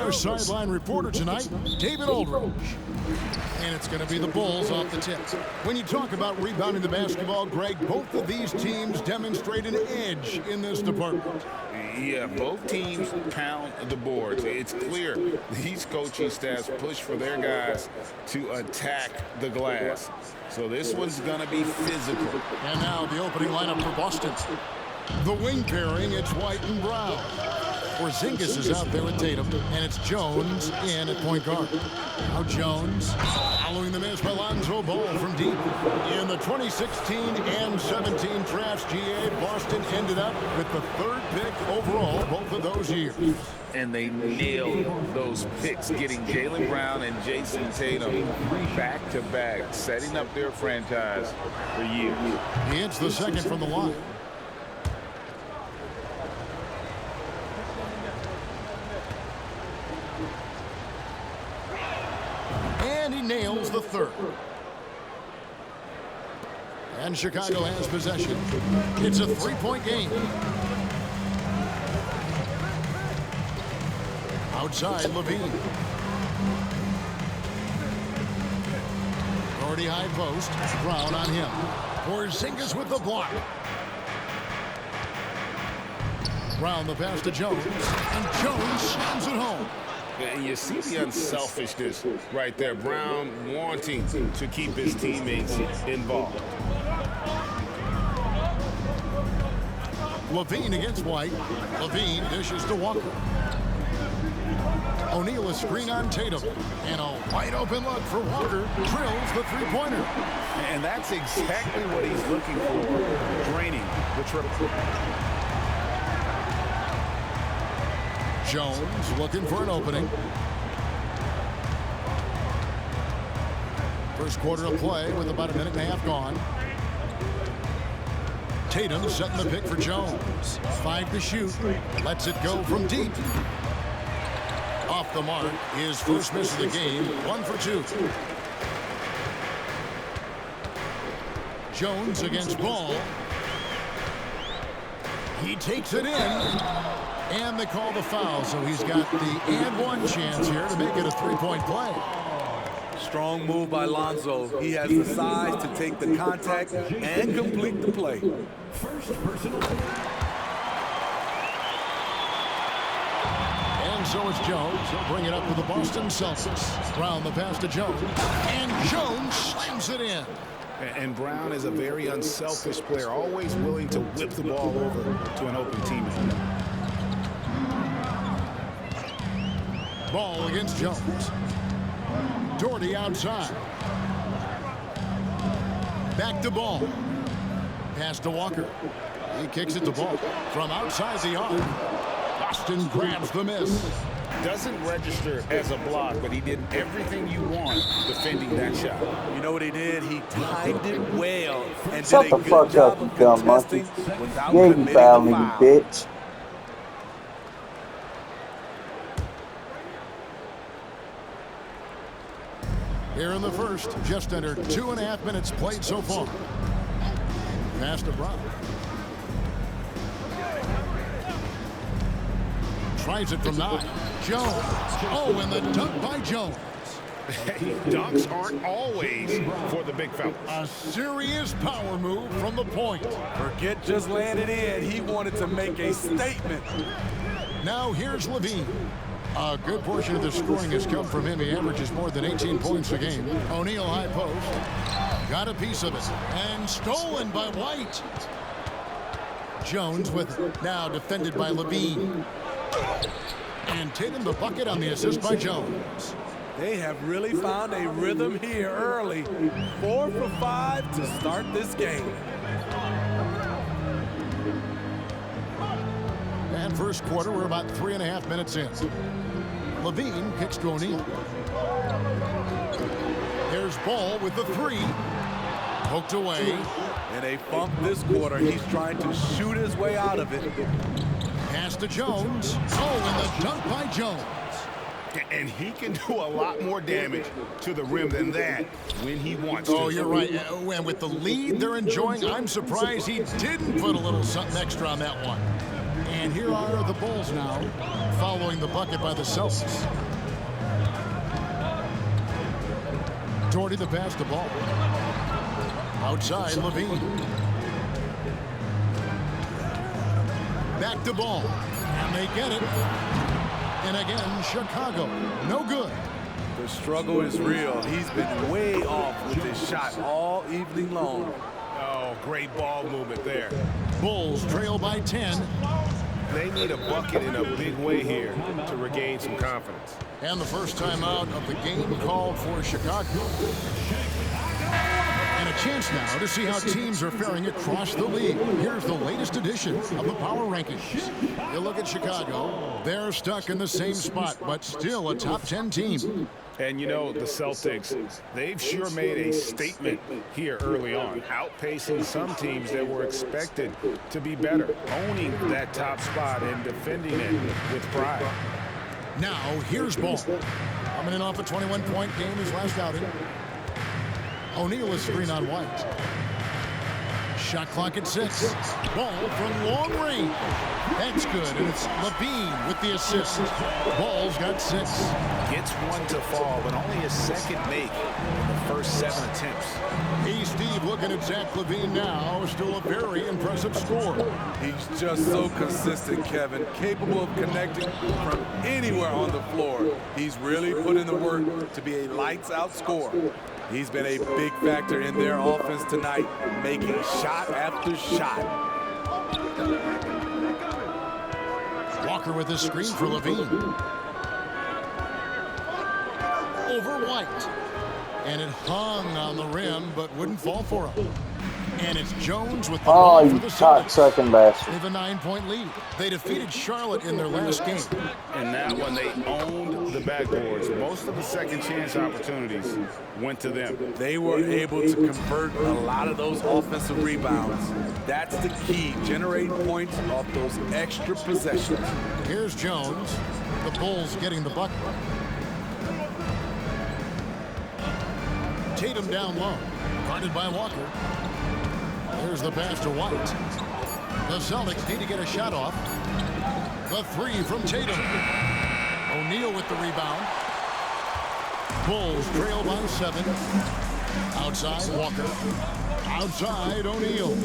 our sideline reporter tonight, David Aldridge. And it's going to be the Bulls off the tip. When you talk about rebounding the basketball, Greg, both of these teams demonstrate an edge in this department. Yeah, both teams pound the boards. It's clear these coaching staffs push for their guys to attack the glass. So this one's going to be physical. And now the opening lineup for Boston. The wing pairing, it's White and Brown. Porzingis is out there with Tatum, and it's Jones in at point guard. Now Jones, following the miss by Lonzo Ball from deep. In the 2016 and 17 drafts, GA, Boston ended up with the third pick overall both of those years. And they nailed those picks, getting Jaylen Brown and Jason Tatum back-to-back, setting up their franchise for years. He hits the second from the line. And he nails the third. And Chicago has possession. It's a three-point game. Outside, Levine. Already high post. Brown on him. Porzingis with the block. Brown the pass to Jones. And Jones slams it home. And you see the unselfishness right there. Brown wanting to keep his teammates involved. Levine against White. Levine dishes to Walker. O'Neal a screen on Tatum. And a wide open look for Walker. Drills the three-pointer. And that's exactly what he's looking for. Draining the triple. Jones looking for an opening. First quarter of play with about a minute and a half gone. Tatum setting the pick for Jones. 5 to shoot. Lets it go from deep. Off the mark. His first miss of the game. 1 for 2. Jones against Ball. He takes it in. And they call the foul, so he's got the and one chance here to make it a three-point play. Strong move by Lonzo. He has the size to take the contact and complete the play. First personal. And so it's Jones. He'll bring it up to the Boston Celtics. Brown the pass to Jones. And Jones slams it in. And Brown is a very unselfish player, always willing to whip the ball over to an open teammate. Ball against Jones. Doherty outside. Back to Ball. Pass to Walker. He kicks it to Ball. From outside the arc. Boston grabs the miss. Doesn't register as a block, but he did everything you want defending that shot. You know what he did? He timed it well and Shut did a the good fuck job up, of you dumb contesting monkey. without You ain't committing fouling the me, foul. bitch. Here in the first, just under 2.5 minutes played so far. Pass to Brown. Tries it from 9. Jones. Oh, and the dunk by Jones. Dunks aren't always for the big fella. A serious power move from the point. Forget just landed in. He wanted to make a statement. Now here's Levine. A good portion of the scoring has come from him. He averages more than 18 points a game. O'Neal high post. Got a piece of it. And stolen by White. Jones with it. Now defended by Levine. And Tatum the bucket on the assist by Jones. They have really found a rhythm here early. 4 for 5 to start this game. And first quarter, we're about 3.5 minutes in. Levine kicks to O'Neal. There's Ball with the 3. Poked away. In a funk this quarter, he's trying to shoot his way out of it. Pass to Jones. Oh, and the dunk by Jones. And he can do a lot more damage to the rim than that when he wants to. Oh, you're right. And with the lead they're enjoying, I'm surprised he didn't put a little something extra on that one. And here are the Bulls now. following the bucket by the Celtics. Doherty the pass to Ball. Outside, Levine. Back to Ball. And they get it. And again, Chicago. No good. The struggle is real. He's been way off with his shot all evening long. Oh, great ball movement there. Bulls trail by 10. They need a bucket in a big way here to regain some confidence. And the first time out of the game called for Chicago. And a chance now to see how teams are faring across the league. Here's the latest edition of the Power Rankings. You look at Chicago, they're stuck in the same spot, but still a top 10 team. And you know, the Celtics, they've sure made a statement here early on, outpacing some teams that were expected to be better, owning that top spot and defending it with pride. Now, here's Ball. Coming in off a 21-point game his last outing. O'Neal is screen on White. Shot clock at 6. Ball from long range. That's good, and it's Levine with the assist. Ball's got 6. Gets one to fall, but only his second make in the first 7 attempts. Hey, Steve, looking at Zach Levine now. Still a very impressive score. He's just so consistent, Kevin, capable of connecting from anywhere on the floor. He's really put in the work to be a lights-out scorer. He's been a big factor in their offense tonight, making shot after shot. Walker with his screen for Levine. Over White. And it hung on the rim, but wouldn't fall for him. And it's Jones with the ball for the Celtics. Second bastard. They have a 9-point lead. They defeated Charlotte in their last game. And that one, they owned the backboards. Most of the second chance opportunities went to them. They were able to convert a lot of those offensive rebounds. That's the key, generating points off those extra possessions. Here's Jones. The Bulls getting the bucket. Tatum down low. Guarded by Walker. There's the pass to White. The Celtics need to get a shot off. The 3 from Tatum. O'Neal with the rebound. Bulls trail by 7. Outside, Walker. Outside, O'Neal.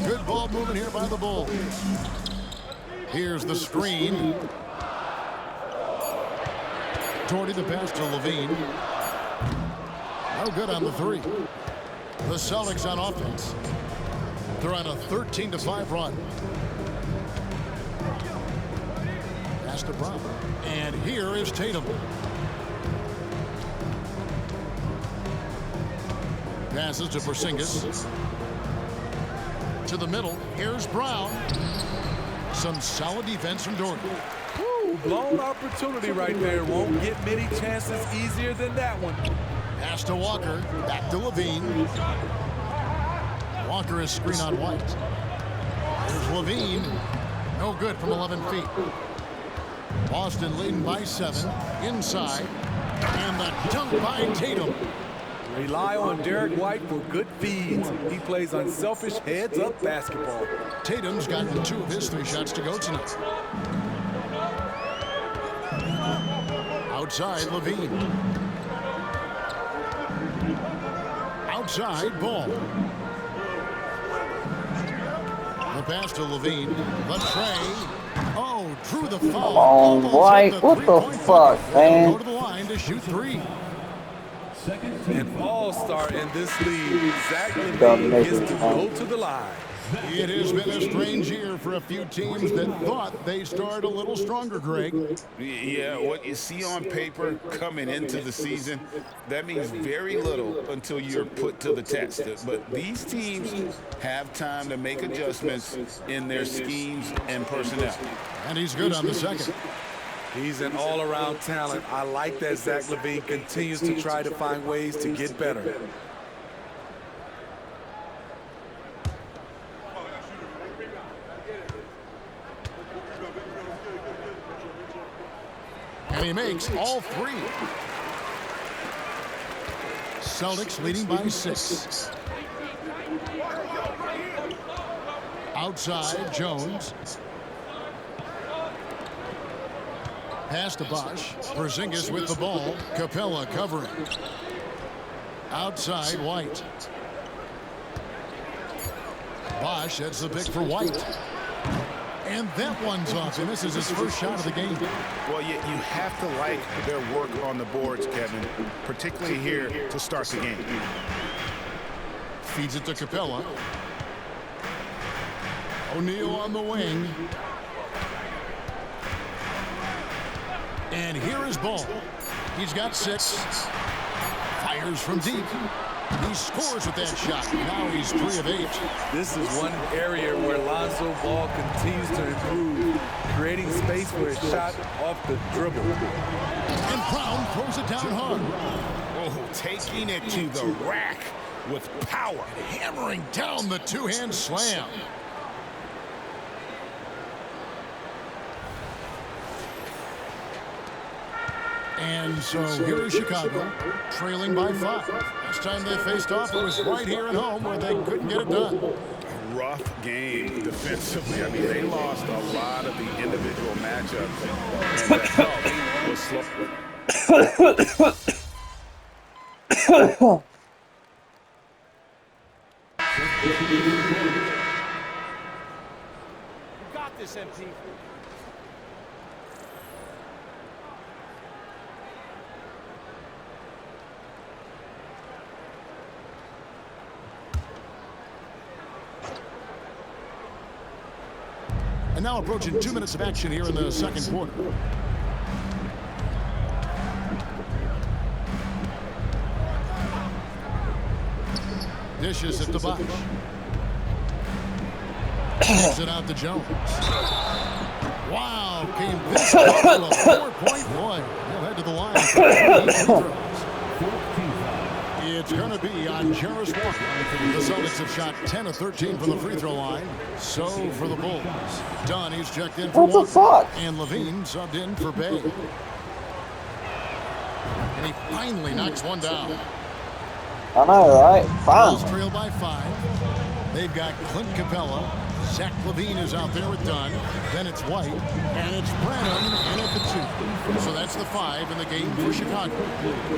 Good ball movement here by the Bulls. Here's the screen. Doherty the pass to Levine. No good on the 3. The Celtics on offense. They're on a 13-5 run. Pass to Brown. And here is Tatum. Passes to Porzingis. To the middle. Here's Brown. Some solid defense from Doherty. Blown opportunity right there. Won't get many chances easier than that one. Pass to Walker. Back to Levine. Walker is screen on White. There's Levine. No good from 11 feet. Boston leading by 7. Inside. And the dunk by Tatum. Rely on Derek White for good feeds. He plays unselfish heads-up basketball. Tatum's gotten 2 of his 3 shots to go tonight. Outside, Levine. Outside, Ball. The pass to Levine. The tray. Oh, drew the foul. On White. What the fuck, man? Go to the line to shoot 3. An all-star in this league. Zach Levine gets to go to the line. It has been a strange year for a few teams that thought they started a little stronger, Greg. Yeah, what you see on paper coming into the season, that means very little until you're put to the test. But these teams have time to make adjustments in their schemes and personnel. And he's good on the second. He's an all-around talent. I like that Zach Levine continues to try to find ways to get better. And he makes all 3. Celtics leading by 6. Outside, Jones. Pass to Bosch. Porzingis with the ball. Capella covering. Outside, White. Bosch, that's the pick for White. And that one's off, and this is his first shot of the game. Well, you have to like their work on the boards, Kevin, particularly here to start the game. Feeds it to Capella. O'Neal on the wing. And here is Ball. He's got 6. Fires from deep. He scores with that shot. Now he's 3 of 8. This is one area where Lonzo Ball continues to improve, creating space for a shot off the dribble. And Brown throws it down hard. Oh, taking it to the rack with power. Hammering down the two-hand slam. And so here is Chicago, trailing by 5. Last time they faced off, it was right here at home where they couldn't get it done. A rough game defensively. I mean, they lost a lot of the individual matchups. And the help was slow. You got this, MP. And now approaching 2 minutes of action here in the second quarter. Dishes it to Bosch. Gives it out to Jones. Wow, came this close to a 4-point play. He'll head to the line. It's going to be on Jarris Walker. The Celtics have shot 10 of 13 from the free throw line. So for the Bulls. Dunn, he's checked in for Walker. And Levine subbed in for Bay. And he finally knocks one down. I know, right? Bulls Fine. trail by 5. They've got Clint Capella. Zach LaVine is out there with Dunn. Then it's White. And it's Branham in at the 2. So that's the 5 in the game for Chicago.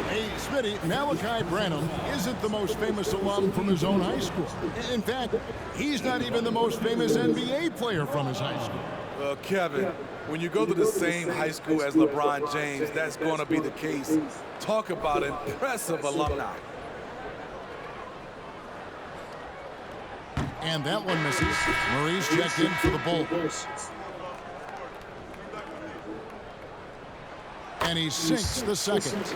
Hey, Smitty, Malachi Branham isn't the most famous alum from his own high school. In fact, he's not even the most famous NBA player from his high school. Well, Kevin, when you go to the same high school as LeBron James, that's going to be the case. Talk about impressive alumni. And that one misses. Murray's checked in for the Bulls. And he sinks the second.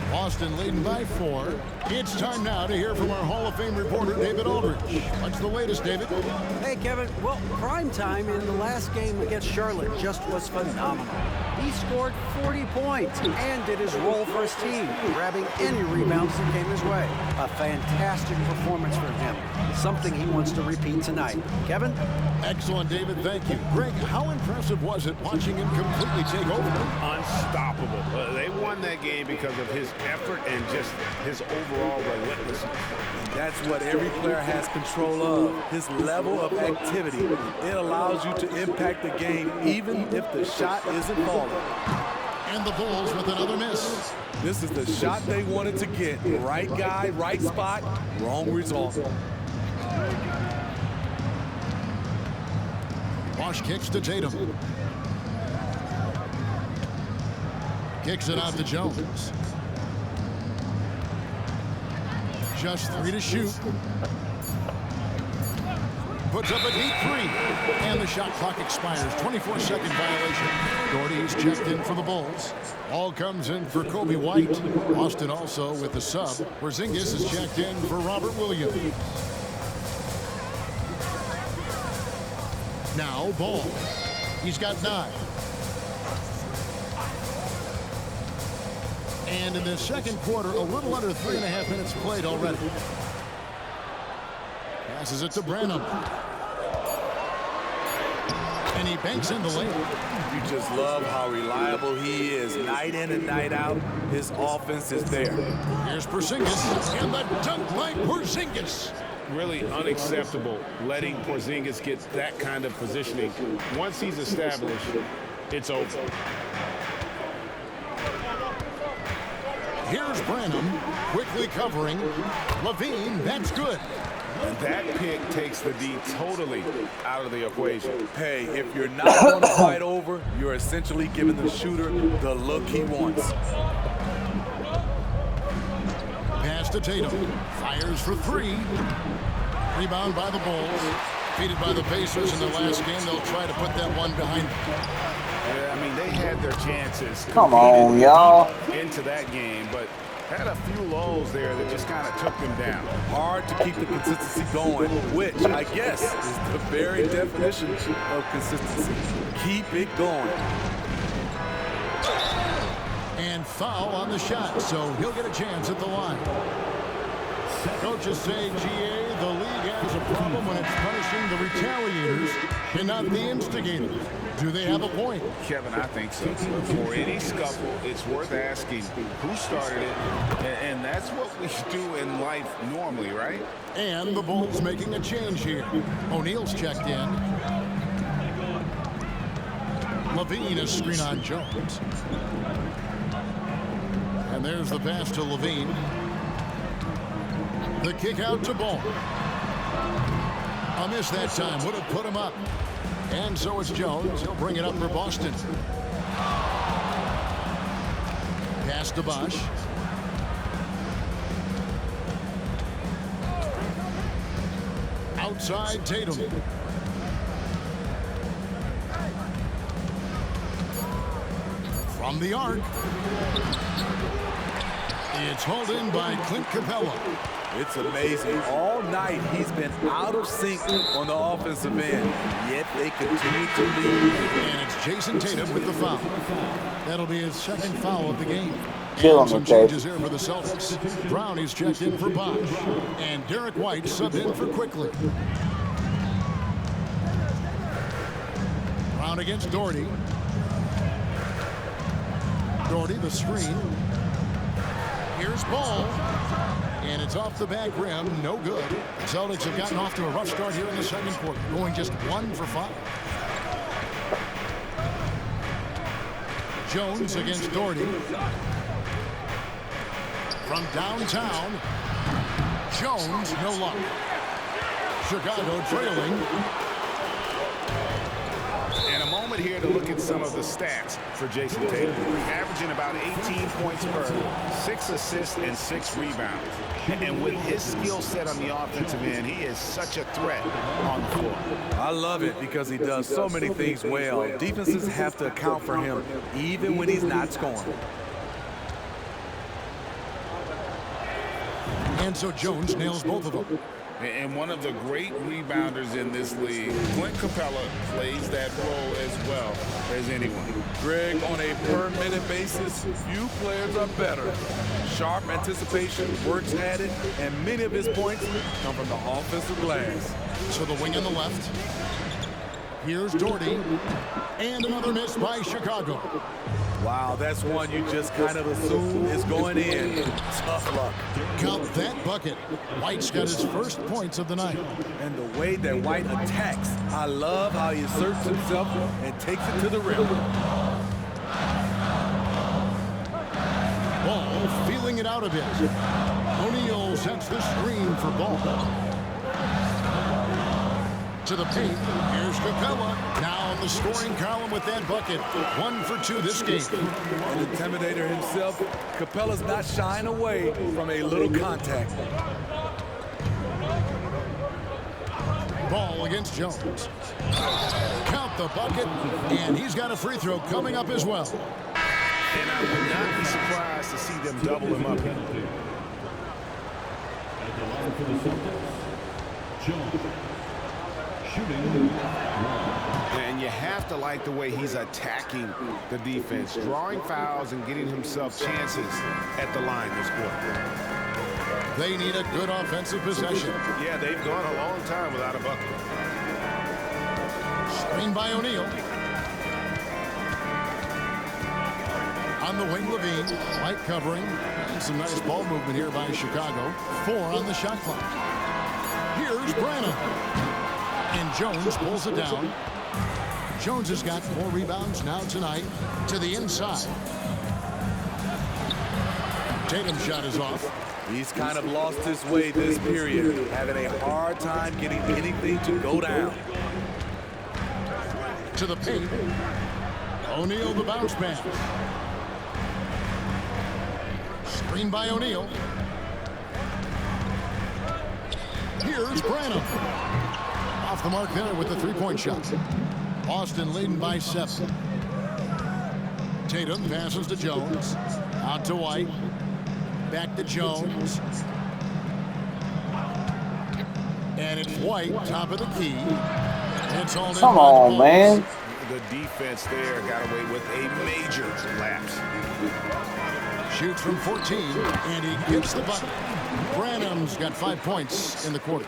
Boston leading by 4. It's time now to hear from our Hall of Fame reporter, David Aldridge. What's the latest, David? Hey, Kevin. Well, prime time in the last game against Charlotte just was phenomenal. He scored 40 points and did his role for his team, grabbing any rebounds that came his way. A fantastic performance for him. Something he wants to repeat tonight. Kevin? Excellent, David. Thank you. Greg, how impressive was it watching him completely take over? Unstoppable. They won that game because of his effort and just his overall relentlessness. That's what every player has control of, his level of activity. It allows you to impact the game even if the shot isn't falling. And the Bulls with another miss. This is the shot they wanted to get. Right guy, right spot, wrong result. Bosch kicks to Tatum. Kicks it out to Jones. Just 3 to shoot. Puts up a deep 3. And the shot clock expires. 24-second violation. Doherty's checked in for the Bulls. All comes in for Kobe White. Austin also with the sub. Porzingis is checked in for Robert Williams. Now Ball. He's got 9. And in the second quarter, a little under 3.5 minutes played already. Passes it to Branham. And he banks in the lane. You just love how reliable he is. Night in and night out, his offense is there. Here's Porzingis, and the dunk by Porzingis. really unacceptable letting Porzingis get that kind of positioning. Once he's established, it's over. Here's Branham quickly covering. Levine, that's good. That pick takes the D totally out of the equation. Hey, if you're not going to fight over, you're essentially giving the shooter the look he wants. Pass to Tatum. Fires for three. Rebound by the Bulls. Defeated by the Pacers in the last game. They'll try to put that one behind them. Yeah, I mean, they had their chances. Come on, y'all. Into that game, but had a few lulls there that just kind of took them down. Hard to keep the consistency going, which I guess is the very definition of consistency. Keep it going. And foul on the shot, so he'll get a chance at the line. Coaches say, GA, the league has a problem when it's punishing the retaliators and not the instigators. Do they have a point? Kevin, I think so. For any scuffle, it's worth asking who started it, and that's what we do in life normally, right? And the Bulls making a change here. O'Neal's checked in. Levine is screen on Jones. And there's the pass to Levine. The kick out to Ball. A miss that time would have put him up. And so it's Jones. He'll bring it up for Boston. Pass to Bosch. Outside Tatum. From the arc. It's hauled in by Clint Capella. It's amazing. All night he's been out of sync on the offensive end, yet they continue to lead. And it's Jason Tatum with the foul. That'll be his second foul of the game. Kill And him, some changes here for the Celtics. Brownie's checked in for Bosch. And Derek White subbed in for Quickly. Brown against Doherty. Doherty, the screen. Here's Ball. And it's off the back rim. No good. The Celtics have gotten off to a rough start here in the second quarter, going just 1 for 5. Jones against Doherty. From downtown, Jones, no luck. Chicago trailing. And a moment here to look at some of the stats for Jason Tatum. Averaging about 18 points per, 6 assists and 6 rebounds. And with his skill set on the offensive end, he is such a threat on the floor. I love it because he does so many things well. Defenses have to account for him even when he's not scoring. And so Jones nails both of them. And one of the great rebounders in this league, Clint Capella, plays that role as well as anyone. Greg, on a per-minute basis, few players are better. Sharp anticipation, works at it, and many of his points come from the offensive glass. So the wing on the left. Here's Doherty. And another miss by Chicago. Wow, that's one you just kind of assume is going in. Tough luck. Count that bucket. White's got his first points of the night. And the way that White attacks, I love how he asserts himself and takes it to the rim. Ball feeling it out a bit. O'Neal sets the screen for Ball. To the paint. Here's Capella. Now on the scoring column with that bucket. 1 for 2 this game. An intimidator himself, Capella's not shying away from a little contact. Ball against Jones. Count the bucket, and he's got a free throw coming up as well. And I would not be surprised to see them double him up here. And you have to like the way he's attacking the defense, drawing fouls and getting himself chances at the line this quarter. They need a good offensive possession. Yeah, they've gone a long time without a bucket. Screen by O'Neal. On the wing, Levine. White covering. And some nice ball movement here by Chicago. 4 on the shot clock. Here's Branham. And Jones pulls it down. Jones has got 4 rebounds now tonight to the inside. Tatum's shot is off. He's kind of lost his way this period, having a hard time getting anything to go down. To the paint. O'Neal the bounce pass. Screen by O'Neal. Here's Branham. Off the mark there with the 3-point shot. Boston leading by 7. Tatum passes to Jones. Out to White. Back to Jones. And it's White, top of the key. It's all Come on, man. The defense there got away with a major lapse. Shoots from 14, and he gets the bucket. Branham's got 5 points in the quarter.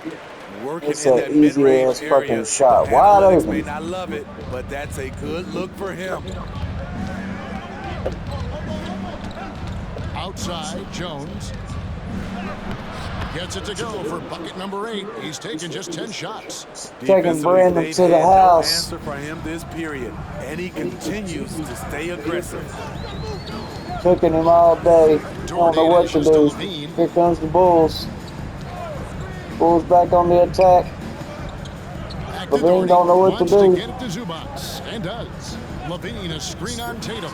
Working It's in an that mid-range easy-ass fucking area. shot. Wide Analytics open. may not love it, but that's a good look for him. Outside, Jones. Gets it to go for bucket number 8. He's taken just 10 shots. Taking Brandon They've to the had no house. answer for him this period, and he continues to stay aggressive. Cooking him all day. Don't know what to do. Here comes the Bulls. Bulls back on the attack. Levine don't know what to do. Get it to Zubac, and does. Levine, a screen on Tatum.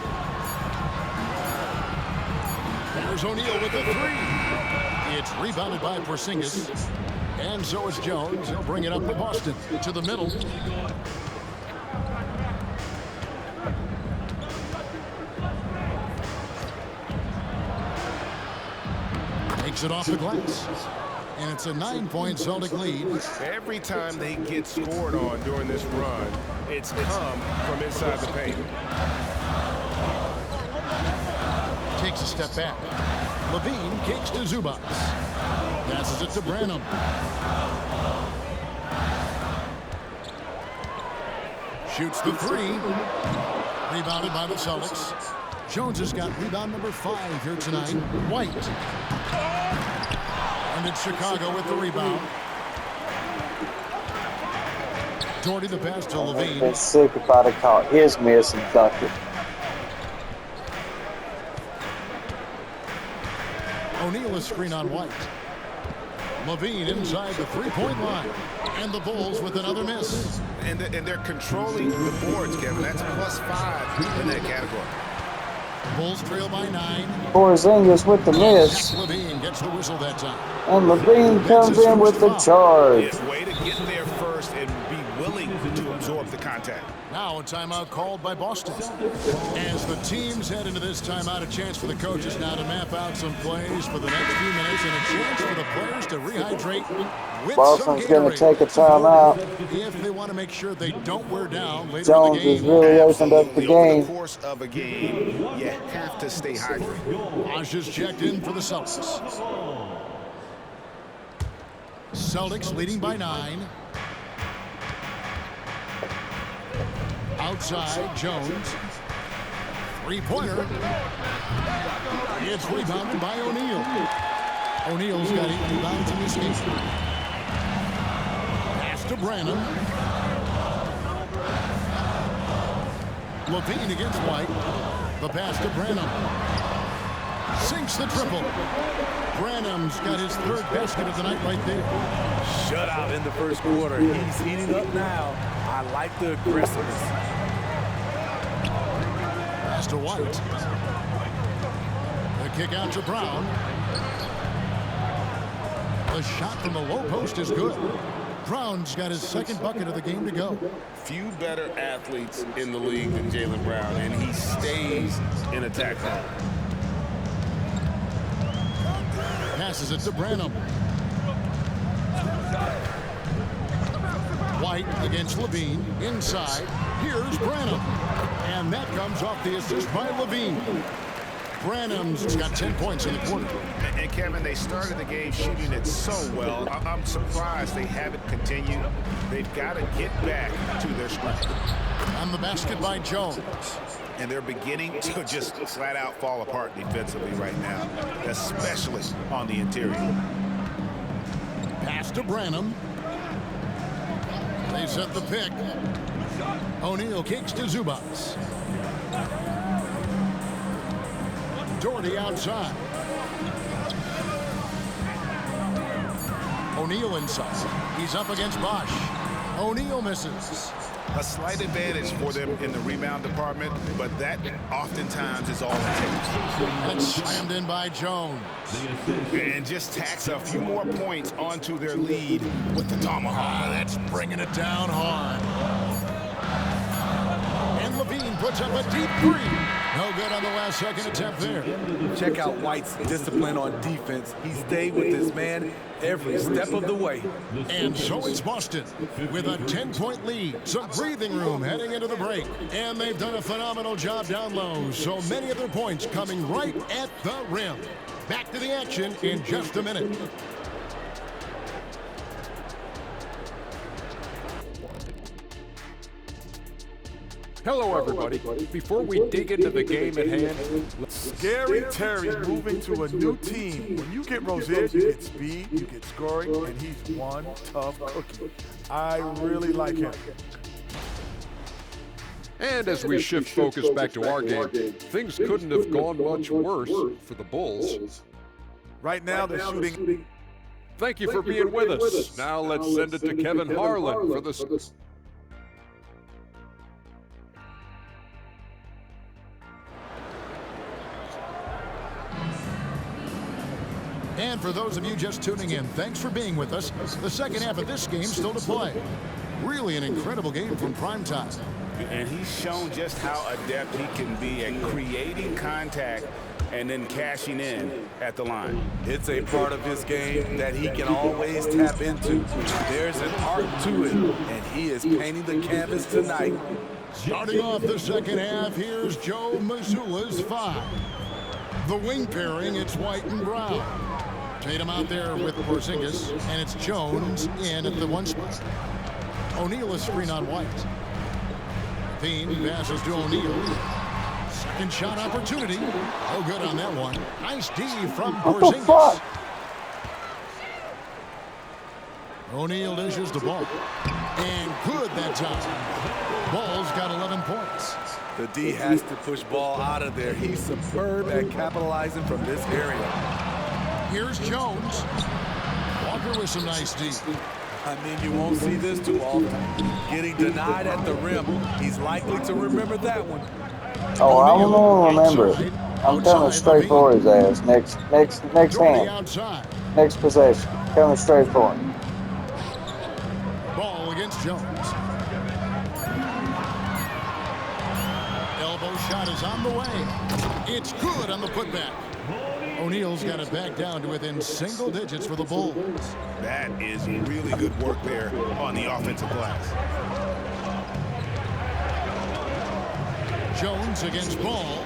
There's O'Neal with the 3. It's rebounded by Porzingis. And so is Jones. He'll bring it up to Boston. To the middle. Takes it off the glass. And it's a 9-point Celtic lead. Every time they get scored on during this run, it's come from inside the paint. Takes a step back. Levine kicks to Zubac. Passes it to Branham. Shoots the 3. Rebounded by the Celtics. Jones has got rebound number 5 here tonight. White. And it's Chicago with the rebound. Doherty the pass to Levine. Been sick if I'd have caught his miss and dunked it. O'Neal is screen on White. Levine inside the 3-point line. And the Bulls with another miss. And they're controlling the boards, Kevin. That's +5 in that category. Bulls trail by 9. Porzingis with the miss. Levine gets the whistle that time. And Levine comes in with the charge. It's a way to get there first and be willing to absorb the contact. Now a timeout called by Boston. As the teams head into this timeout, a chance for the coaches now to map out some plays for the next few minutes and a chance for the players to rehydrate with Boston's some going to take a Gatorade. timeout. If they want to make sure they don't wear down later Jones in the has game. really opened up the Over game. the course of a game, you have to stay hydrated. Osh is checked in for the Celtics. Celtics leading by 9. Outside, Jones. 3-pointer. It's rebounded by O'Neal. O'Neal's got 8 rebounds in this game. Pass to Branham. Levine against White. The pass to Branham. Sinks the triple. Branham's got his 3rd basket of the night right there. Shutout in the first quarter. He's heating up now. I like the aggressiveness. Pass to White. The kick out to Brown. The shot from the low post is good. Brown's got his 2nd bucket of the game to go. Few better athletes in the league than Jaylen Brown, and he stays in attack mode. Passes it to Branham. White against Levine. Inside. Here's Branham. And that comes off the assist by Levine. Branham's got 10 points in the quarter. And Kevin, they started the game shooting it so well. I'm surprised they haven't continued. They've got to get back to their strength. And the basket by Jones. And they're beginning to just flat out fall apart defensively right now, especially on the interior. Pass to Branham. They set the pick. O'Neal kicks to Zubas. Doherty outside. O'Neal inside. He's up against Bosch. O'Neal misses. A slight advantage for them in the rebound department, but that oftentimes is all it takes. And slammed in by Jones. And just tacks a few more points onto their lead with the tomahawk. That's bringing it down hard. And Levine puts up a deep three. No good on the last second attempt there. Check out White's discipline on defense. He stayed with his man every step of the way. And so it's Boston with a 10-point lead. Some breathing room heading into the break. And they've done a phenomenal job down low. So many of their points coming right at the rim. Back to the action in just a minute. Hello, everybody. Before we dig into the game at hand, Scary Terry moving to a new team. When you get Rozier, you get speed, you get scoring, and he's one tough cookie. I really like him. and as we shift focus back to our game, things couldn't have gone much worse for the Bulls. Right now, they're shooting. Thank you for being with us. Now let's send it to Kevin Harlan for the... And for those of you just tuning in, thanks for being with us. The second half of this game still to play. Really an incredible game from primetime. And he's shown just how adept he can be at creating contact and then cashing in at the line. It's a part of his game that he can always tap into. There's an art to it, and he is painting the canvas tonight. Starting off the second half, here's Joe Mazzulla's 5. The wing pairing, it's White and Brown. Tatum out there with Porzingis, and it's Jones in at the 1 spot. O'Neal is screen on White. Payne passes to O'Neal. Second shot opportunity. Oh, good on that one. Nice D from Porzingis. O'Neal dishes the ball. And good that time. Ball's got 11 points. The D has to push ball out of there. He's superb at capitalizing from this area. Here's Jones. Walker with some nice D. I mean, you won't see this too often. Getting denied at the rim. He's likely to remember that one. Oh, I don't know, remember it. I'm coming straight for his ass. Next hand. Next possession. Coming straight for him. Ball against Jones. Elbow shot is on the way. It's good on the putback. O'Neal's got it back down to within single digits for the Bulls. That is really good work there on the offensive glass. Jones against Ball.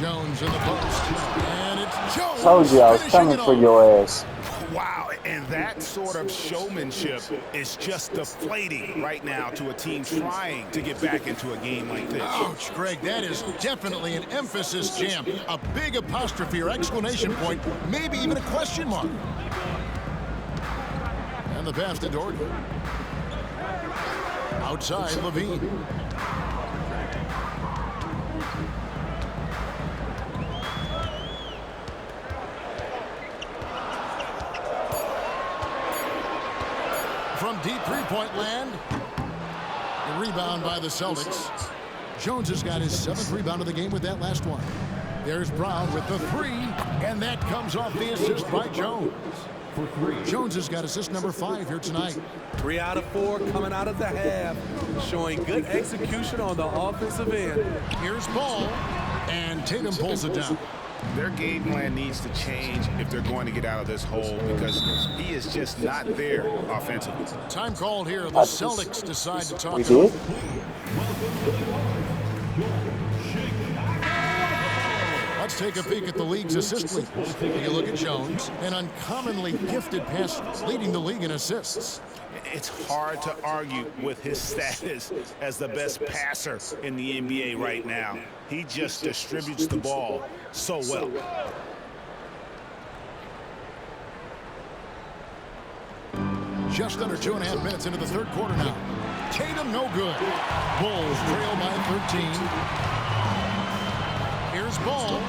Jones in the post. And it's Jones. Told you I was coming for your ass. Wow, and that sort of showmanship is just deflating right now to a team trying to get back into a game like this. Ouch, Greg, that is definitely an emphasis jam. A big apostrophe or exclamation point, maybe even a question mark. And the pass to Doherty. Outside, Levine. From deep three-point land, the rebound by the Celtics. Jones has got his 7th rebound of the game with that last one. There's Brown with the 3, and that comes off the assist by Jones. Jones has got assist number 5 here tonight. 3 out of 4 coming out of the half, showing good execution on the offensive end. Here's Ball, and Tatum pulls it down. Their game plan needs to change if they're going to get out of this hole because he is just not there offensively. Time called here. The Celtics decide to talk. We did? Let's take a peek at the league's assist leaders. Take a look at Jones, an uncommonly gifted passer, leading the league in assists. It's hard to argue with his status as the best passer in the NBA right now. He just distributes the ball so well. just under 2.5 minutes into the third quarter now. Tatum, no good. Bulls trail by 13. Here's Ball.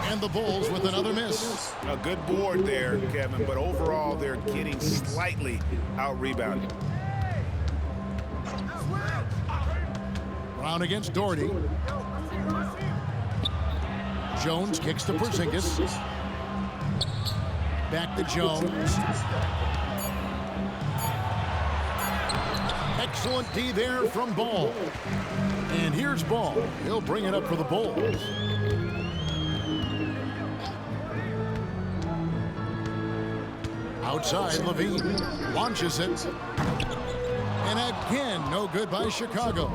And the Bulls with another miss. A good board there, Kevin, but overall they're getting slightly out-rebounded. Brown against Doherty. Jones kicks to Porzingis. Back to Jones. Excellent D there from Ball. And here's Ball. He'll bring it up for the Bulls. Outside, Levine launches it. And again, no good by Chicago.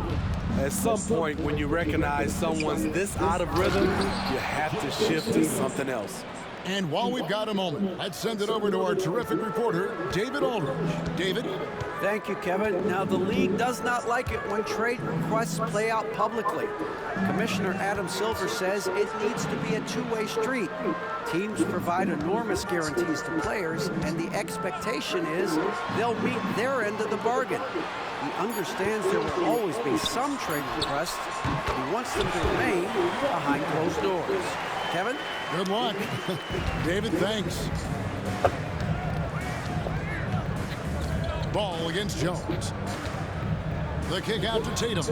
At some point, when you recognize someone's this out of rhythm, you have to shift to something else. And while we've got a moment, let's send it over to our terrific reporter, David Aldridge. David? Thank you, Kevin. Now, the league does not like it when trade requests play out publicly. Commissioner Adam Silver says it needs to be a two-way street. Teams provide enormous guarantees to players, and the expectation is they'll meet their end of the bargain. He understands there will always be some trade requests. He wants them to remain behind closed doors. Kevin? Good luck. David, thanks. Ball against Jones. The kick out to Tatum.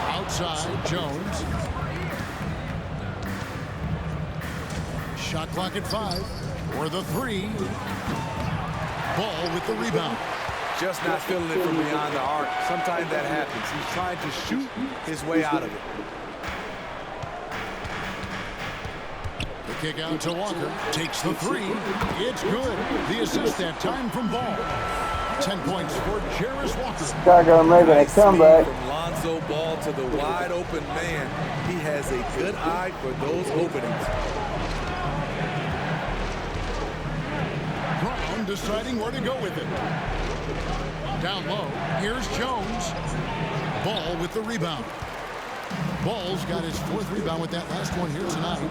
Outside, Jones. Shot clock at 5. For the 3. Ball with the rebound. Just not feeling it from beyond the arc. Sometimes that happens. He's trying to shoot his way out of it. The kick out to Walker. Takes the 3. It's good. The assist that time from Ball. 10 points for Jarace Walker. Chicago making a comeback. From Lonzo Ball to the wide open man. He has a good eye for those openings. Brown deciding where to go with it. Down low. Here's Jones. Ball with the rebound. Ball's got his 4th rebound with that last one here tonight.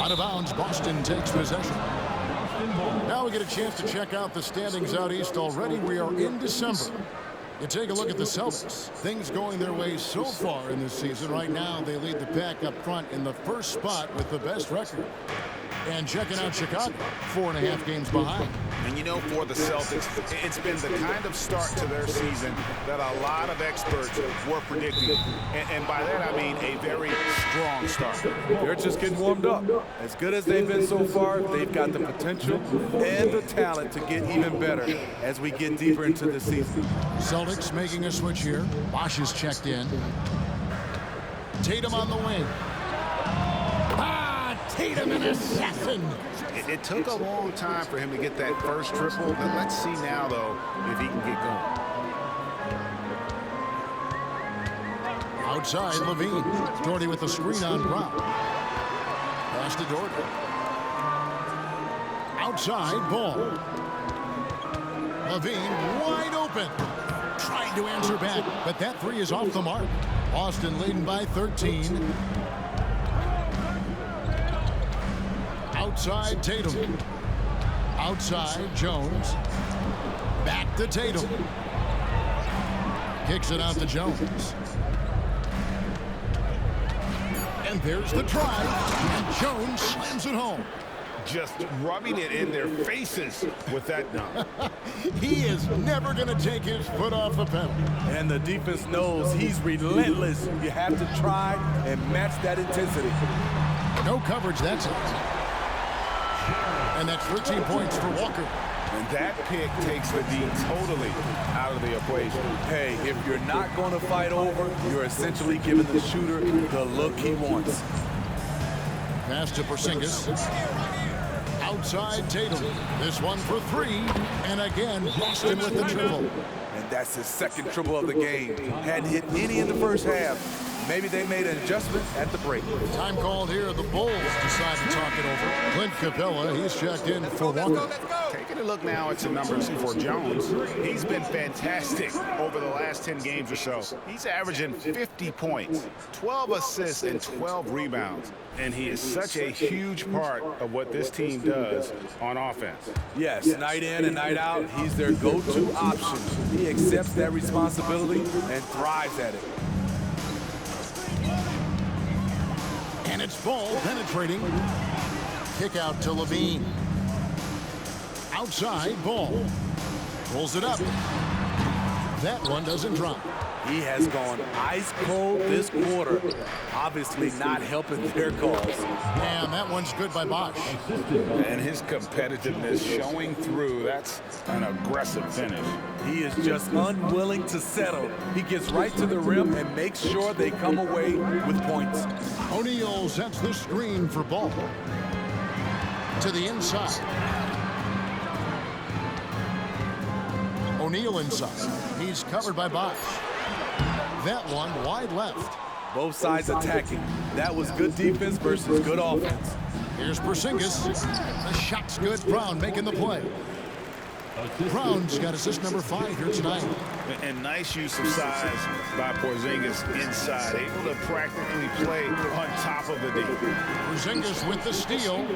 Out of bounds, Boston takes possession. Now we get a chance to check out the standings out east already. We are in December. You take a look at the Celtics. Things going their way so far in this season. Right now, they lead the pack up front in the first spot with the best record. And checking out Chicago, 4.5 games behind. And you know, for the Celtics, it's been the kind of start to their season that a lot of experts were predicting. And by that, I mean a very strong start. They're just getting warmed up. As good as they've been so far, they've got the potential and the talent to get even better as we get deeper into the season. Celtics making a switch here. Bosh is checked in. Tatum on the wing. Tatum, an assassin. It took a long time for him to get that first triple. But let's see now, though, if he can get going. Outside, Levine. Doherty with the screen on Brown. Pass to Doherty. Outside, Ball. Levine wide open. Trying to answer back, but that 3 is off the mark. Boston leading by 13. Outside, Tatum. Outside, Jones. Back to Tatum. Kicks it out to Jones. And there's the try. And Jones slams it home. Just rubbing it in their faces with that dunk. He is never going to take his foot off the pedal. And the defense knows he's relentless. You have to try and match that intensity. No coverage, that's it. And that's 13 points for Walker. And that pick takes the D totally out of the equation. Hey, if you're not going to fight over, you're essentially giving the shooter the look he wants. Pass to Porzingis. Outside, Tatum. This one for 3. And again, Boston with the triple. And that's his 2nd triple of the game. Hadn't hit any in the first half. Maybe they made an adjustment at the break. Time called here. The Bulls decide to talk it over. Clint Capella, he's checked in for Walker. Taking a look now at the numbers for Jones. He's been fantastic over the last 10 games or so. He's averaging 50 points, 12 assists, and 12 rebounds. And he is such a huge part of what this team does on offense. Yes, night in and night out, he's their go-to option. He accepts that responsibility and thrives at it. And it's Ball penetrating. Kick out to Levine. Outside, Ball. Rolls it up. That one doesn't drop. He has gone ice cold this quarter. Obviously not helping their cause. And that one's good by Bosh. And his competitiveness showing through. That's an aggressive finish. He is just unwilling to settle. He gets right to the rim and makes sure they come away with points. O'Neal sets the screen for Ball. To the inside. O'Neal inside. He's covered by Bosh. That one wide left. Both sides attacking. That was good defense versus good offense. Here's Porzingis. The shot's good. Brown making the play. Brown's got assist number 5 here tonight. And nice use of size by Porzingis inside. Able to practically play on top of the D. Porzingis with the steal.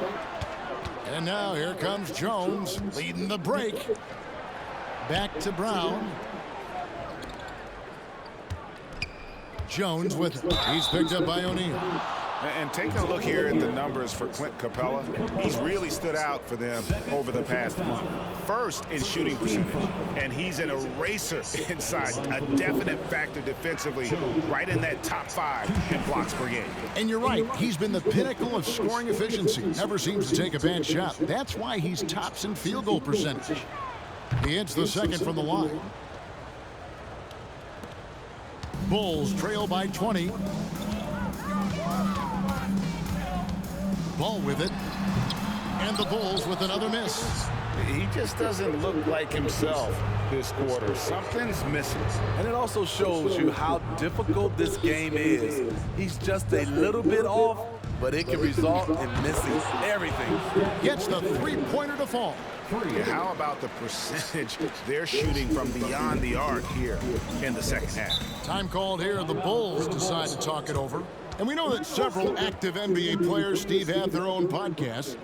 And now here comes Jones leading the break. Back to Brown. Jones with it. He's picked up by O'Neal. And taking a look here at the numbers for Clint Capella, he's really stood out for them over the past month. First in shooting percentage, and he's an eraser inside, a definite factor defensively, right in that top 5 in blocks per game. And you're right, he's been the pinnacle of scoring efficiency. Never seems to take a bad shot. That's why he's tops in field goal percentage. He hits the second from the line. Bulls trail by 20. Ball with it. And the Bulls with another miss. He just doesn't look like himself this quarter. Something's missing. And it also shows you how difficult this game is. He's just a little bit off, but it can result in missing everything. Gets the three-pointer to fall. How about the percentage they're shooting from beyond the arc here in the second half? Time called here. The Bulls decide to talk it over. And we know that several active NBA players, Steve, have their own podcasts.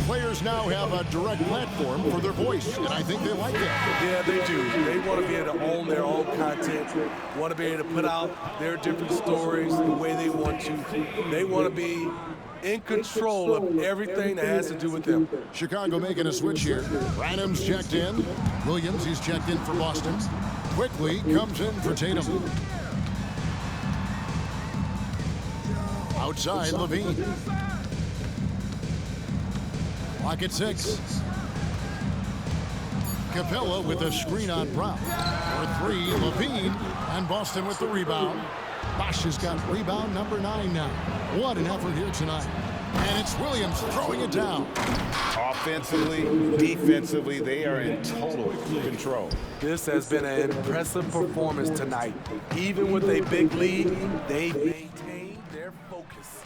Players now have a direct platform for their voice, and I think they like that. Yeah, they do. They want to be able to own their own content, want to be able to put out their different stories the way they want to. They want to be in control of everything that has to do with them. Chicago making a switch here. Branham's checked in. Williams, he's checked in for Boston. Quickly comes in for Tatum. Outside, Levine. Clock at 6. Capella with a screen on Brown. For 3, Levine, and Boston with the rebound. Bosh has got rebound number 9 now. What an effort here tonight. And it's Williams throwing it down. Offensively, defensively, they are in total control. This has been an impressive performance tonight. Even with a big lead, they maintain their focus.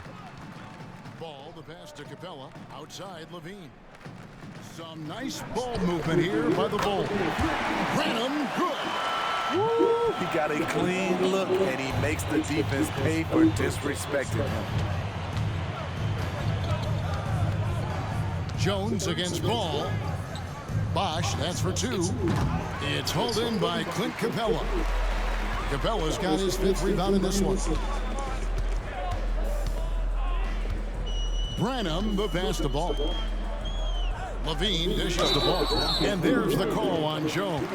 Ball, the pass to Capella. Outside, Levine. Some nice ball movement here by the Bulls. Branham, good. Woo! He got a clean look, and he makes the defense pay for disrespecting him. Jones against Ball. Bosh, that's for 2. It's hauled in by Clint Capella. Capella's got his 5th rebound in this one. Branham, the pass to Ball. Levine dishes the ball. And there's the call on Jones.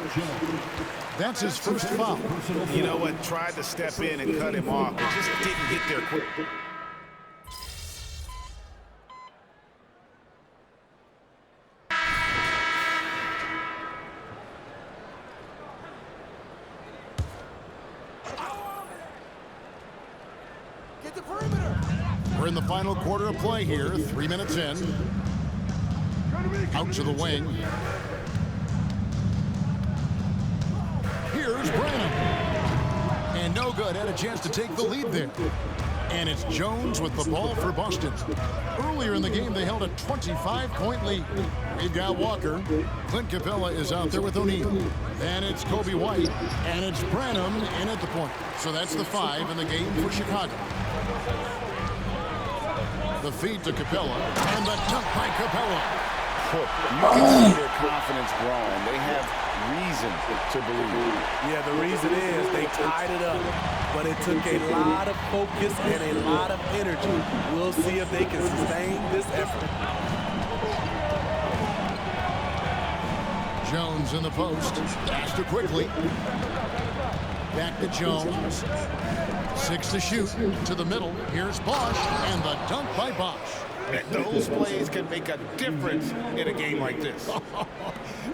That's his first foul. You know what? Tried to step in and cut him off, but just didn't get there quick. Get the perimeter. We're in the final quarter of play here. 3 minutes in. Out to the wing. Here's Branham. And No good. Had a chance to take the lead there. And it's Jones with the ball for Boston. Earlier in the game, they held a 25-point lead. We've got Walker. Clint Capella is out there with O'Neal. And it's Kobe White. And it's Branham in at the point. So that's the 5 in the game for Chicago. The feed to Capella. And the dunk by Capella. You can see their confidence growing. They have reason to believe. Yeah, the reason is they tied it up. But it took a lot of focus and a lot of energy. We'll see if they can sustain this effort. Jones in the post. Pass to quickly. Back to Jones. 6 to shoot. To the middle. Here's Bosch. And the dunk by Bosch. Those plays can make a difference in a game like this.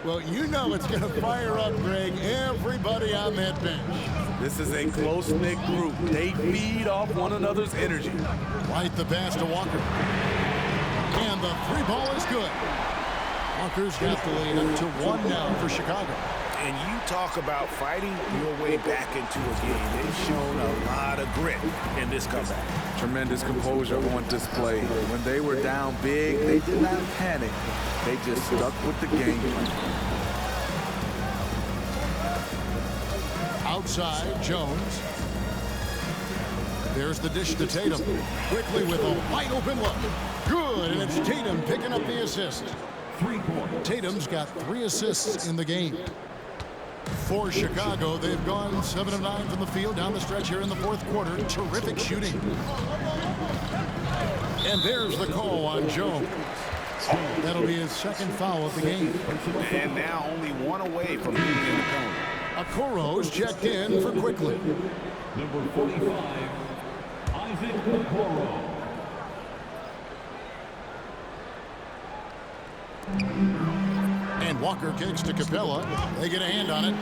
Well, you know it's going to fire up, Greg, everybody on that bench. This is a close-knit group. They feed off one another's energy. White the pass to Walker. And the 3 ball is good. Walker's got the lead up to 1 now for Chicago. And you talk about fighting your way back into a game. They've shown a lot of grit in this comeback. Tremendous composure on display. When they were down big, they did not panic. They just stuck with the game plan. Outside, Jones. There's the dish to Tatum. Quickly with a wide open look. Good, and it's Tatum picking up the assist. 3-point. Tatum's got 3 assists in the game. For Chicago, they've gone 7 of 9 from the field down the stretch here in the 4th quarter. Terrific shooting. And there's the call on Jones. That'll be his 2nd foul of the game. And now only 1 away from being in the penalty. Okoro's checked in for quickly. Number 45, Isaac Okoro. And Walker kicks to Capella. They get a hand on it.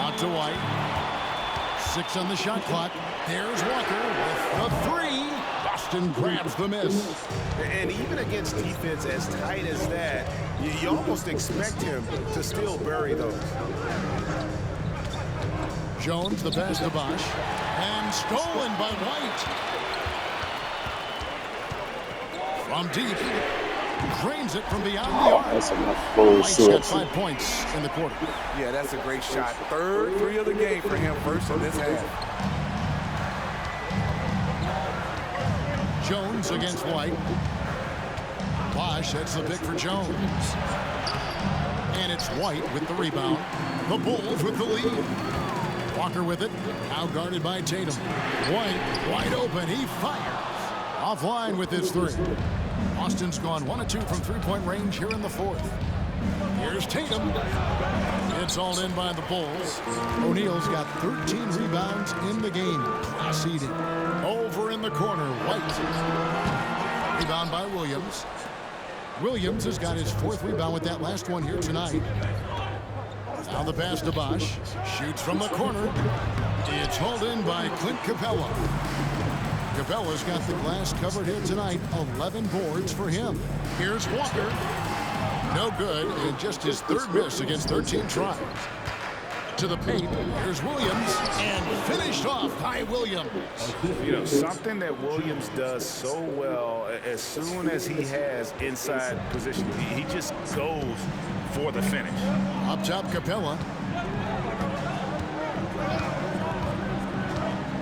Out to White. 6 on the shot clock. There's Walker with the 3. Boston grabs the miss. And even against defense as tight as that, you almost expect him to still bury those. Jones, the pass to Bosch. And stolen by White. From deep. Drains it from beyond the arc. That's enough White's got 5 points in the quarter. Yeah, that's a great shot. 3rd 3 of the game for him, first in this half. Jones against White. Bosch sets the pick for Jones. And it's White with the rebound. The Bulls with the lead. Walker with it. Now guarded by Tatum. White wide open. He fires. Offline with his 3. Boston's gone 1 of 2 from 3-point range here in the 4th. Here's Tatum. It's all in by the Bulls. O'Neal's got 13 rebounds in the game. Class eating. Over in the corner, White. Rebound by Williams. Williams has got his 4th rebound with that last one here tonight. Now the pass to Bosch. Shoots from the corner. It's hauled in by Clint Capella. Capella's got the glass covered here tonight. 11 boards for him. Here's Walker. No good, and just his 3rd miss against 13 tries. To the paint, here's Williams, and finished off by Williams. You know, something that Williams does so well, as soon as he has inside position, he just goes for the finish. Up top, Capella.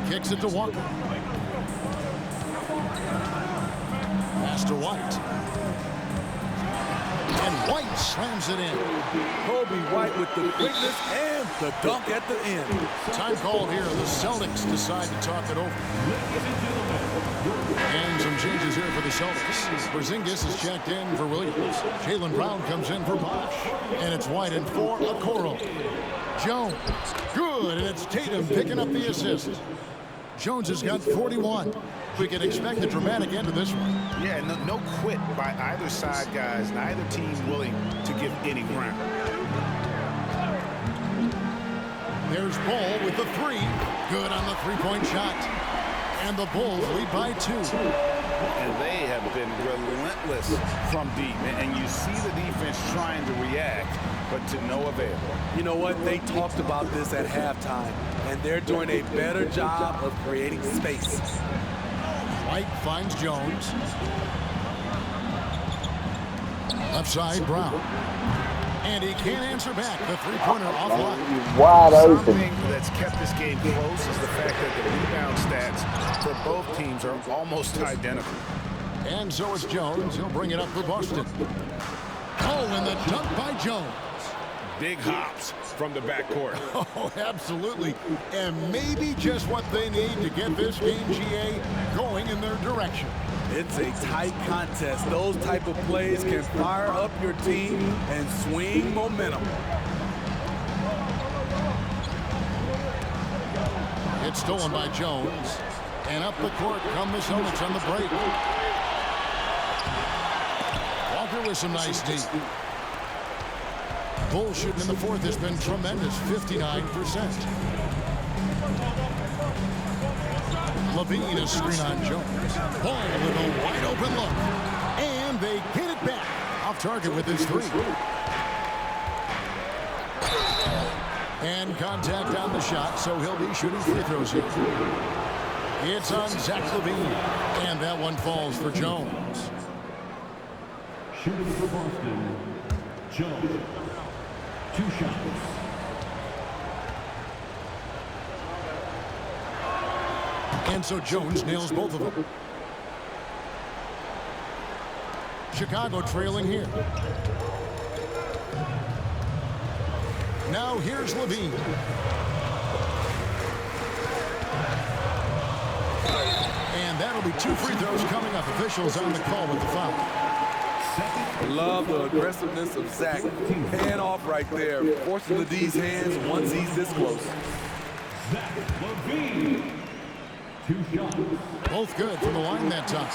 Kicks it to Walker. Pass to White. And White slams it in. Kobe White with the quickness and the dunk at the end. Time call here. The Celtics decide to talk it over. And some changes here for the Celtics. Porzingis is checked in for Williams. Jaylen Brown comes in for Bosch. And it's White and for Okoro. Jones. Good. And it's Tatum picking up the assist. Jones has got 41. We can expect a dramatic end to this one. Yeah, no quit by either side, guys. Neither team willing to give any ground. There's Ball with the 3. Good on the 3-point shot. And the Bulls lead by 2. And they have been relentless from deep. And you see the defense trying to react, but to no avail. You know what? They talked about this at halftime. and they're doing a better job of creating space. White finds Jones. Left side, Brown. And he can't answer back. The three-pointer offline. Wide open. Something that's kept this game close is the fact that the rebound stats for both teams are almost identical. And so it's Jones. He'll bring it up for Boston. Oh, and the dunk by Jones. Big hops from the backcourt. Oh, absolutely. And maybe just what they need to get this game, GA, going in their direction. It's a tight contest. Those type of plays can fire up your team and swing momentum. It's stolen by Jones. And up the court come the Celtics on the break. Walker with some nice D. Bulls shooting in the fourth has been tremendous, 59%. Levine a screen on Jones. Paul with a wide open look. And they get it back. Off target with his three. And contact on the shot, so he'll be shooting free throws here. It's on Zach Levine. And that one falls for Jones. Shooting for Boston, Jones. 2 shots. And so Jones nails both of them. Chicago trailing here. Now here's Levine. And that'll be 2 free throws coming up. Officials on the call with the foul. Love the aggressiveness of Zach. Hand off right there, forcing the D's hands once he's this close. Zach Levine. 2 shots. Both good from the line that time.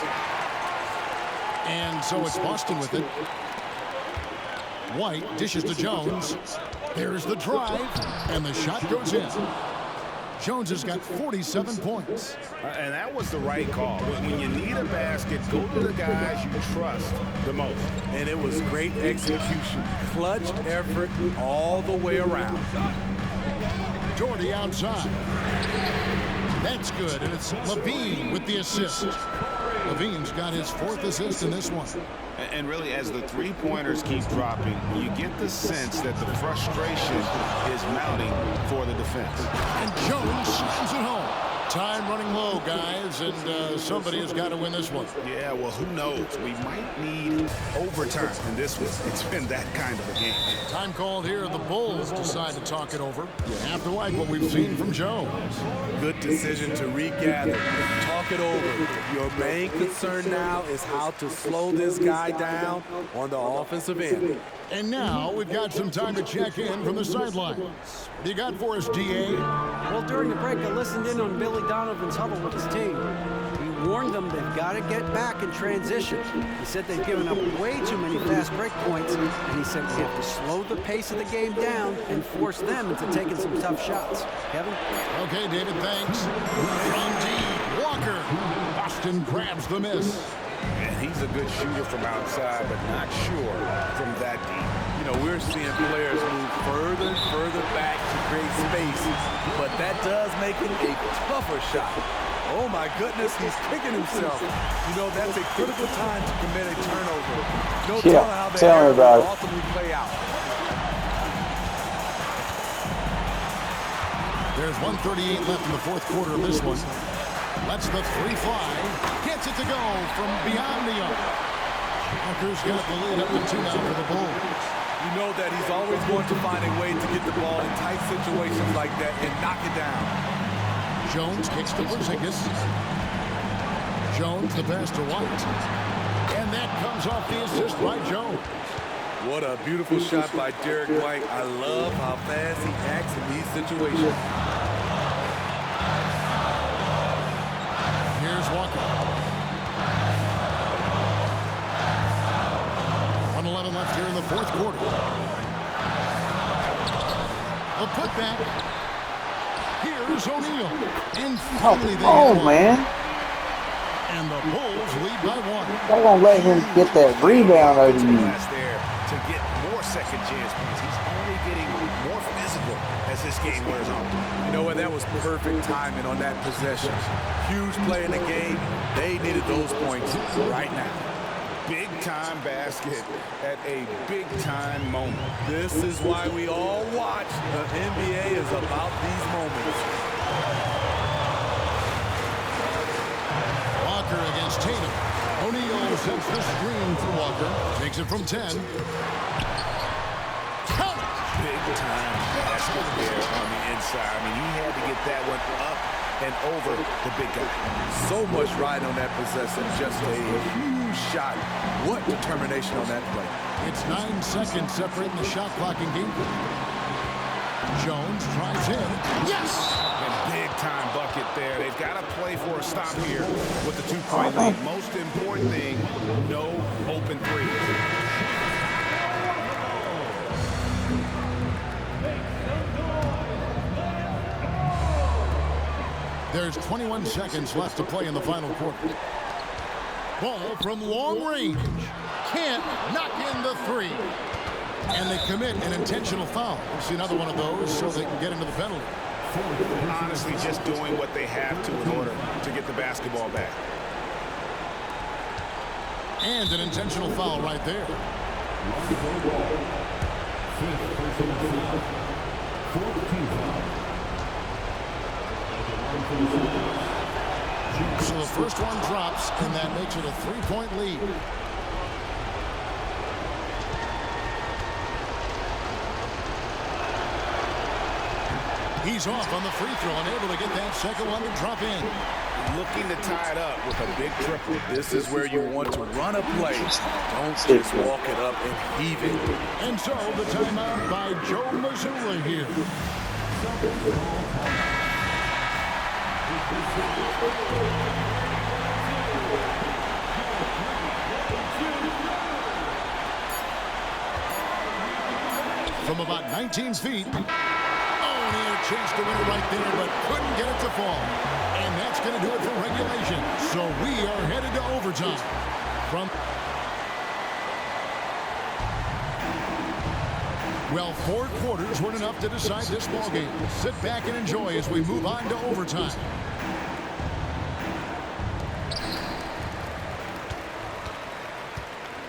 And so it's Boston with it. White dishes to Jones. There's the drive, and the shot goes in. Jones has got 47 points. And that was the right call. When you need a basket, go to the guys you trust the most. And it was great execution. Clutch effort all the way around. Jordy outside. That's good, and it's Levine with the assist. Levine's got his 4th assist in this one. And really, as the three-pointers keep dropping, you get the sense that the frustration is mounting for the defense. And Jones slams it home. Time running low, guys, and somebody has got to win this one. Yeah, well, who knows? We might need overtime in this one. It's been that kind of a game. Time called here. The Bulls decide to talk it over. You have to like what we've seen from Jones. Good decision to regather, talk it over. Your main concern now is how to slow this guy down on the offensive end. And now we've got some time to check in from the sidelines. What do you got for us, DA? Well, during the break, I listened in on Billy Donovan's huddle with his team. He warned them they've got to get back in transition. He said they've given up way too many fast break points, and he said we have to slow the pace of the game down and force them into taking some tough shots. Kevin? Okay, David, thanks. From deep, Walker. Boston grabs the miss. And he's a good shooter from outside, but not sure from that deep. You know, we're seeing players move further and further back to create space, but that does make it a tougher shot. Oh my goodness, he's kicking himself. You know, that's a critical time to commit a turnover. No telling how the error will ultimately play out. There's 1:38 left in the 4th quarter of this one. Lets the 3 fly. Gets it to go from beyond the arc. Walker's got the lead up to 2 now for the Bulls. You know that he's always going to find a way to get the ball in tight situations like that and knock it down. Jones kicks to Porzingis. Jones the pass to White. And that comes off the assist by Jones. What a beautiful shot by Derek White. I love how fast he acts in these situations. Here's Walker. 1:11 left here in the 4th quarter. A putback. Here's O'Neal. And finally man. And the Bulls lead by 1. They're going to let him get that rebound out of you. There to get more second chance points. He's only getting more physical as as this game wears on. You know what? That was perfect timing on that possession. Huge play in the game. They needed those points right now. Big-time basket at a big-time moment. This is why we all watch. The NBA is about these moments. Walker against Tatum. O'Neal sets the screen for Walker. Takes it from 10. Count! Big-time basket there on the inside. I mean, he had to get that one up and over the big guy. So much ride on that possession. Just a huge shot. What determination on that play. It's 9 seconds separating the shot clock and game. Jones tries in. Yes! And big-time bucket there. They've got to play for a stop here with the 2-point lead. Most important thing, no open threes. There's 21 seconds left to play in the final quarter. Ball from long range. Can't knock in the three. And they commit an intentional foul. We'll see another one of those so they can get into the penalty. Honestly, just doing what they have to in order to get the basketball back. And an intentional foul right there. So the first one drops, and that makes it a 3-point lead. He's off on the free throw and able to get that second one to drop in. Looking to tie it up with a big triple. This is where you want to run a play. Don't just walk it up and heave it. And so the timeout by Joe Mazzulla here. From about 19 feet. Oh, and he had a chance to win it right there, but couldn't get it to fall. And that's going to do it for regulation. So we are headed to overtime. Well, 4 quarters weren't enough to decide this ballgame. Sit back and enjoy as we move on to overtime.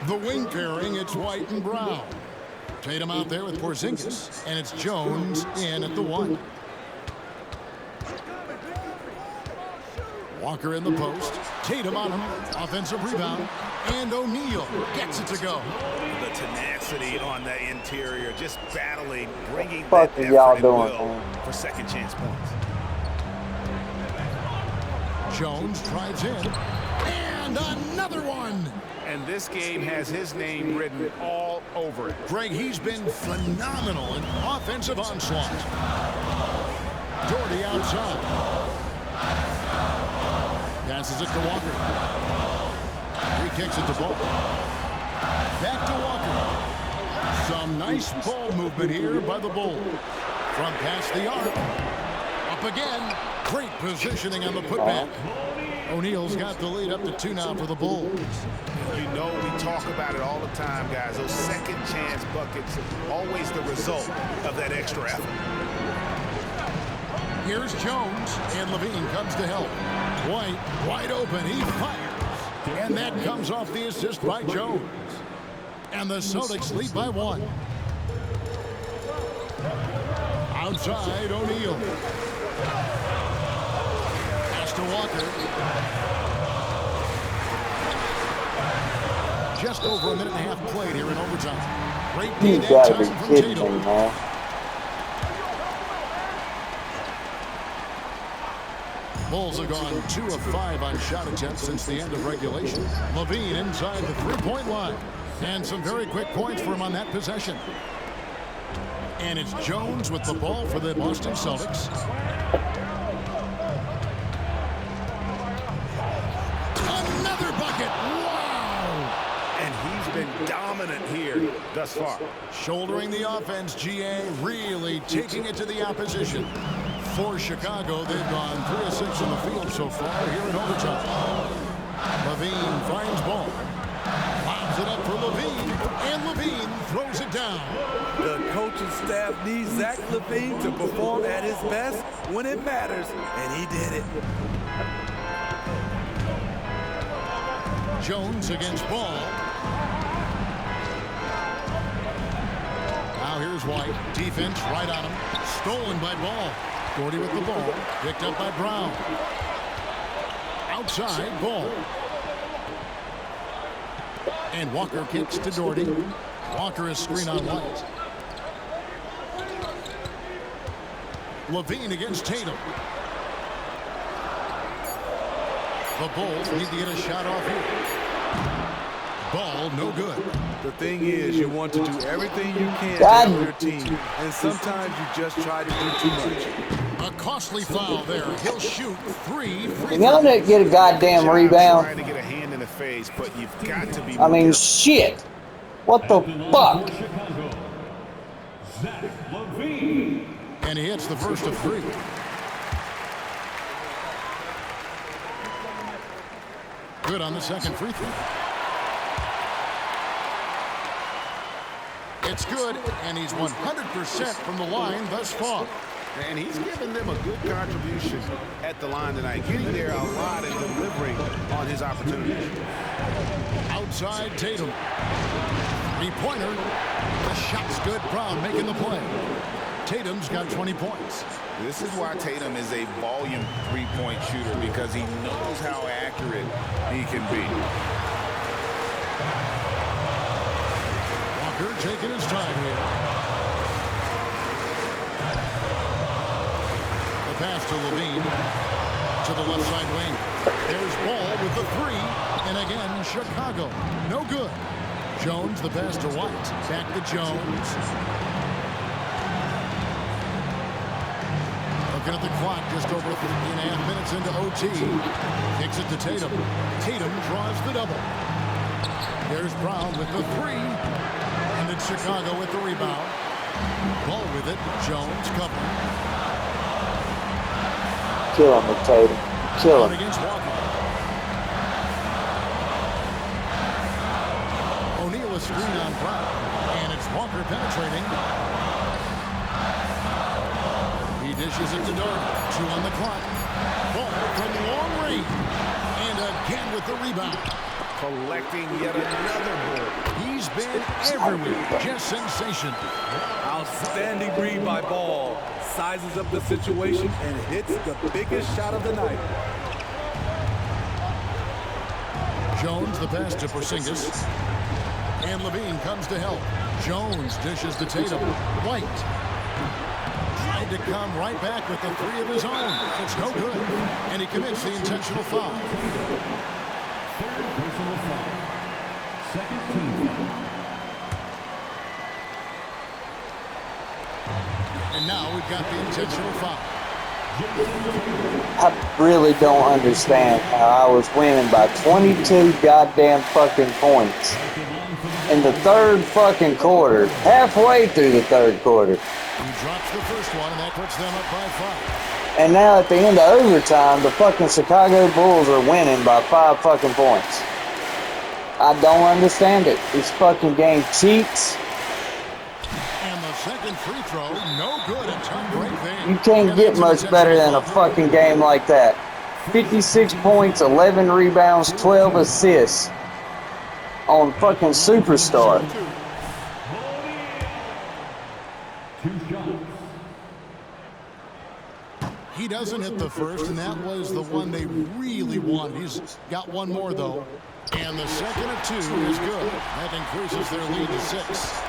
The wing pairing, it's White and Brown. Tatum out there with Porzingis, and it's Jones in at the 1. Walker in the post. Tatum on him. Offensive rebound. And O'Neal gets it to go. The tenacity on the interior, just battling, bringing What that are y'all effort doing, and will man? for second chance points. Jones drives in. And another one. And this game has his name written all over it. Greg, he's been phenomenal in offensive onslaught. Doherty outside. Passes it to Walker. He kicks it to Ball. Back to Walker. Some nice ball movement here by the Bulls. From past the arc. Up again. Great positioning on the putback. O'Neal's got the lead up to 2 now for the Bulls. You know we talk about it all the time, guys. Those second chance buckets, always the result of that extra effort. Here's Jones, and Levine comes to help. White, wide open, he fires. And that comes off the assist by Jones. And the Celtics lead by 1. Outside, O'Neal. Pass to Walker. Just over a minute and a half played here in overtime. Great You D that gotta be time from kidding me, Tatum. man. Bulls have gone 2 of 5 on shot attempts since the end of regulation. Levine inside the 3-point line. And some very quick points for him on that possession. And it's Jones with the ball for the Boston Celtics. Another bucket. Wow! And he's been dominant here thus far. Shouldering the offense, GA really taking it to the opposition. For Chicago, they've gone 3 of 6 in the field so far here in overtime. Levine finds ball. Lobs it up for Levine, and Levine throws it down. The coaching staff needs Zach LaVine to perform at his best when it matters, and he did it. Jones against Ball. Now here's White. Defense right on him. Stolen by Ball. Doherty with the ball. Picked up by Brown. Outside, Ball. And Walker kicks to Doherty. Walker is screen on White. LaVine against Tatum. The Bulls need to get a shot off here. Ball, no good. The thing is, you want to do everything you can to help your team, and sometimes you just try to do too much. A costly foul there. He'll shoot 3 free Y'all didn't get a goddamn rebound. Trying to get a hand in the face, but you've got to be. I mean, shit. What the fuck? Zach LaVine. And he hits the first of 3. Good on the second free throw. It's good, and he's 100% from the line thus far. And he's given them a good contribution at the line tonight, getting there a lot and delivering on his opportunities. Outside Tatum. Three-pointer. The shot's good. Brown making the play. Tatum's got 20 points. This is why Tatum is a volume three-point shooter, because he knows how accurate he can be. Walker taking his time here. The pass to LaVine. To the left side wing. There's Ball with the 3. And again, Chicago. No good. Jones, the pass to White. Back to Jones. Looking at the clock, just over 3.5 minutes into OT. Kicks it to Tatum. Tatum draws the double. There's Brown with the 3. And it's Chicago with the rebound. Ball with it. Jones covering. Kill him with Tatum. Kill him. Against Walker. O'Neal is screen on Brown. And it's Walker penetrating. He dishes it to Doherty. 2 on the clock. Ball from long range. And again with the rebound. Collecting yet another board. He's been everywhere. Just sensational. Outstanding read by Ball. Sizes up the situation and hits the biggest shot of the night. Jones, the pass to Porzingis. And LaVine comes to help. Jones dishes to Tatum. White. Tried to come right back with the 3 of his own. It's no good. And he commits the intentional foul. Third personal foul. Second team foul. And now we've got the intentional foul. I really don't understand how I was winning by 22 goddamn fucking points in the third fucking quarter, halfway through the third quarter. He drops the first one, and that puts them up by 5. And now at the end of overtime, the fucking Chicago Bulls are winning by 5 fucking points. I don't understand it. This fucking game cheats. And the second free throw, no good. A tough break there. You can't get much better than a fucking game like that. 56 points, 11 rebounds, 12 assists on fucking superstar. 2 shots. He doesn't hit the first, and that was the one they really wanted. He's got one more, though. And the second of 2 is good. That increases their lead to 6.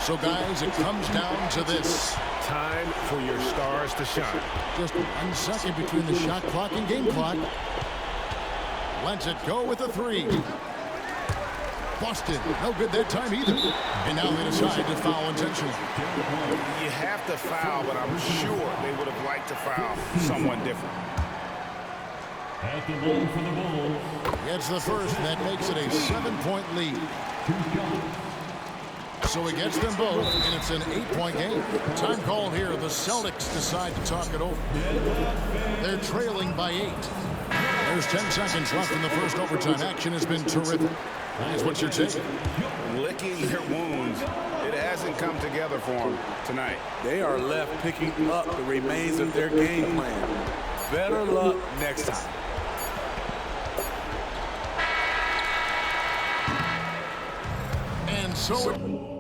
So, guys, it comes down to this. Time for your stars to shine. Just 1 second between the shot clock and game clock. Lets it go with a 3. Boston, no good that time either. And now they decide to foul intentionally. You have to foul, but I'm sure they would have liked to foul someone different. At the line for the Bulls. Gets the first, and that makes it a 7-point lead. 2 shots. So he gets them both, and it's an 8-point game. Time called here. The Celtics decide to talk it over. They're trailing by 8. There's 10 seconds left in the first overtime. Action has been terrific. Guys, what's your take? Licking their wounds. It hasn't didn't come together for them tonight. They are left picking up the remains of their game plan. Better luck next time. And so